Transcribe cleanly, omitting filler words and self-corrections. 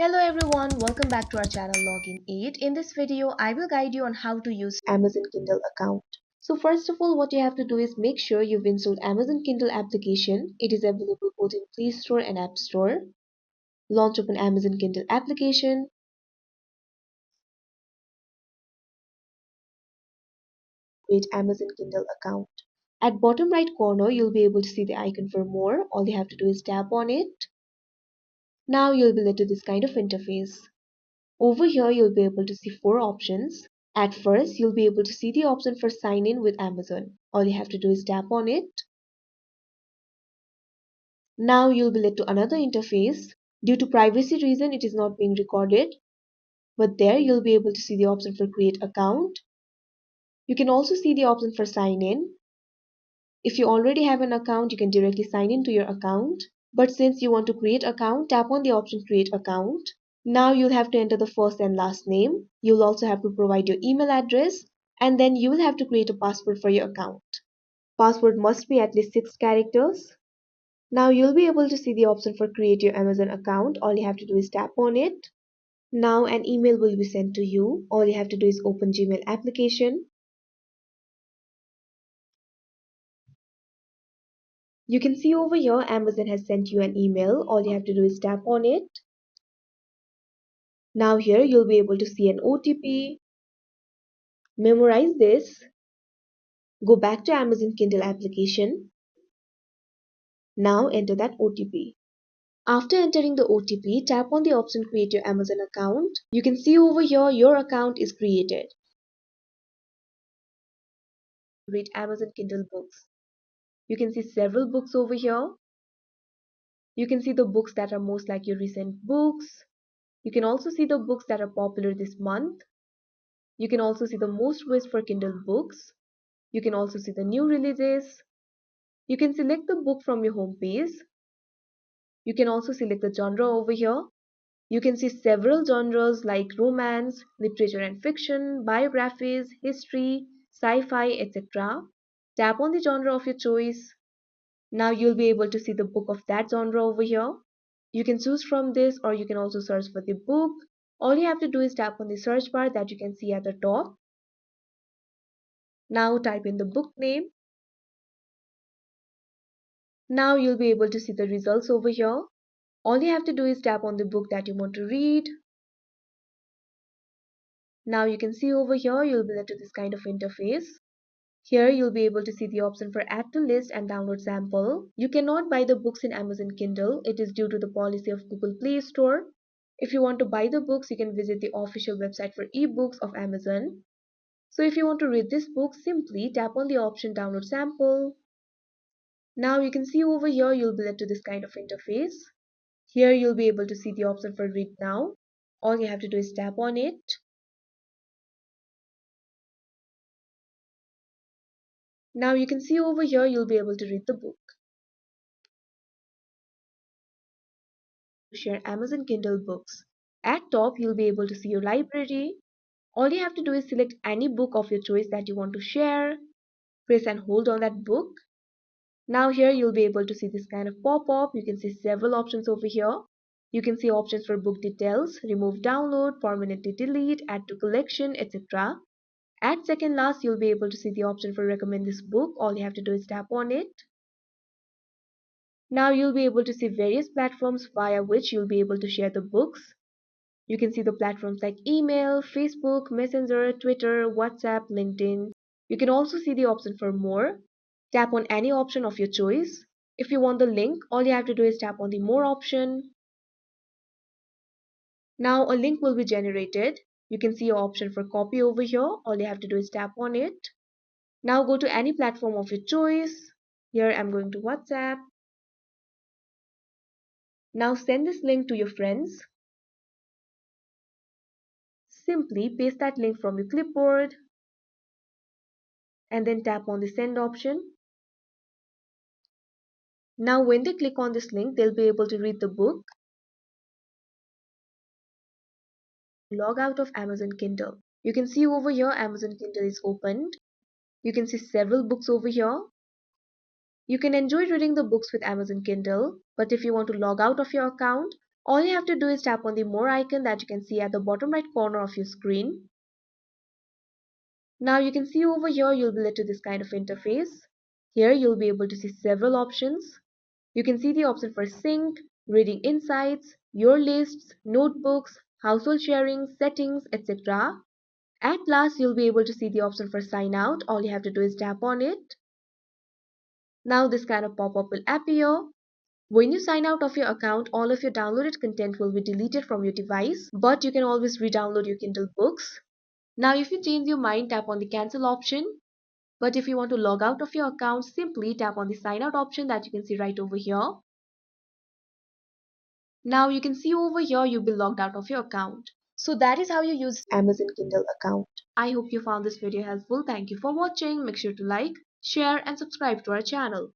Hello everyone, welcome back to our channel Login 8. In this video, I will guide you on how to use Amazon Kindle account. So first of all, what you have to do is make sure you've installed Amazon Kindle application. It is available both in Play Store and App Store. Launch open Amazon Kindle application. Create Amazon Kindle account. At bottom right corner, you'll be able to see the icon for more. All you have to do is tap on it. Now you'll be led to this kind of interface. Over here, you'll be able to see four options. At first, you'll be able to see the option for sign in with Amazon. All you have to do is tap on it. Now you'll be led to another interface. Due to privacy reason, it is not being recorded. But there you'll be able to see the option for create account. You can also see the option for sign in. If you already have an account, you can directly sign into your account. But since you want to create account, tap on the option create account. Now you'll have to enter the first and last name. You'll also have to provide your email address and then you will have to create a password for your account. Password must be at least 6 characters. Now you'll be able to see the option for create your Amazon account. All you have to do is tap on it. Now an email will be sent to you. All you have to do is open Gmail application. You can see over here Amazon has sent you an email. All you have to do is tap on it. Now here you'll be able to see an OTP. Memorize this. Go back to Amazon Kindle application. Now enter that OTP. After entering the OTP, tap on the option create your Amazon account. You can see over here your account is created. Read Amazon Kindle books. You can see several books over here. You can see the books that are most like your recent books. You can also see the books that are popular this month. You can also see the most wished for Kindle books. You can also see the new releases. You can select the book from your home page. You can also select the genre over here. You can see several genres like romance, literature and fiction, biographies, history, sci-fi, etc. Tap on the genre of your choice. Now you'll be able to see the book of that genre over here. You can choose from this or you can also search for the book. All you have to do is tap on the search bar that you can see at the top. Now type in the book name. Now you'll be able to see the results over here. All you have to do is tap on the book that you want to read. Now you can see over here you'll be led to this kind of interface. Here you'll be able to see the option for add to list and download sample. You cannot buy the books in Amazon Kindle. It is due to the policy of Google Play Store. If you want to buy the books, you can visit the official website for ebooks of Amazon. So if you want to read this book, simply tap on the option download sample. Now you can see over here you'll be led to this kind of interface. Here you'll be able to see the option for read now. All you have to do is tap on it. Now you can see over here you'll be able to read the book. Share Amazon Kindle books. At top you'll be able to see your library. All you have to do is select any book of your choice that you want to share. Press and hold on that book. Now here you'll be able to see this kind of pop-up. You can see several options over here. You can see options for book details, remove download, permanently delete, add to collection, etc. At second last you'll be able to see the option for recommend this book. All you have to do is tap on it. Now you'll be able to see various platforms via which you'll be able to share the books. You can see the platforms like email, Facebook, Messenger, Twitter, WhatsApp, LinkedIn. You can also see the option for more. Tap on any option of your choice. If you want the link, all you have to do is tap on the more option. Now a link will be generated. You can see your option for copy over here. All you have to do is tap on it. Now go to any platform of your choice. Here I'm going to WhatsApp. Now send this link to your friends. Simply paste that link from your clipboard and then tap on the send option. Now when they click on this link, they'll be able to read the book. Log out of Amazon Kindle. You can see over here Amazon Kindle is opened. You can see several books over here. You can enjoy reading the books with Amazon Kindle, but if you want to log out of your account, All you have to do is tap on the more icon that you can see at the bottom right corner of your screen. Now you can see over here you'll be led to this kind of interface. Here you'll be able to see several options. You can see the option for sync, reading insights, your lists, notebooks, household sharing, settings, etc. At last you'll be able to see the option for sign out. All you have to do is tap on it. Now this kind of pop-up will appear. When you sign out of your account, all of your downloaded content will be deleted from your device, but you can always re-download your Kindle books. Now if you change your mind, tap on the cancel option. But if you want to log out of your account, simply tap on the sign out option that you can see right over here. Now you can see over here you'll be logged out of your account. So that is how you use Amazon Kindle account. I hope you found this video helpful. Thank you for watching. Make sure to like, share and subscribe to our channel.